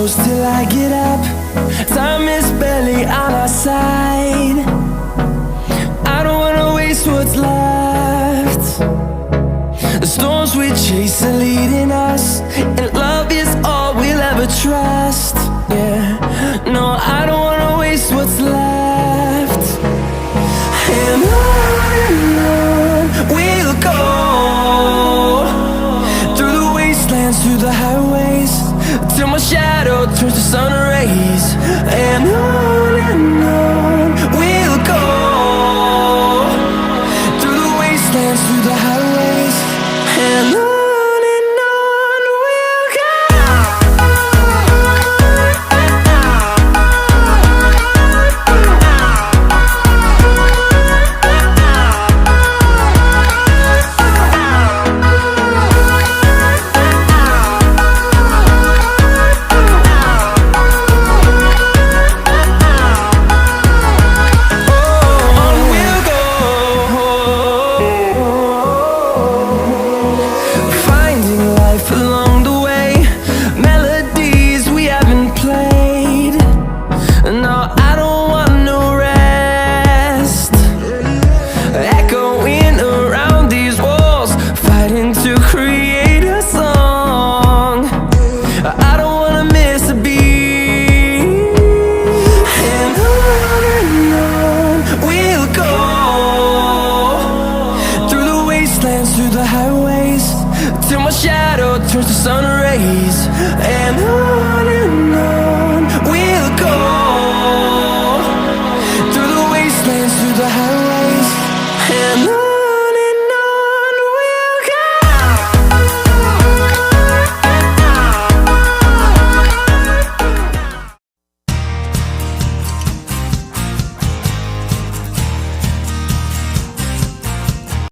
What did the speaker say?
close till I get up. Time is barely on our side. I don't wanna waste what's left. The storms we chase are leading us, and love is all we'll ever trust. Yeah, no, I don't wanna waste what's left. And on we'll go, through the wastelands, through the highways, till my shadow turns to sun rays. And on we'll go, through the wastelands, through the highways, and on. Through the highways, till my shadow turns to sun rays. And on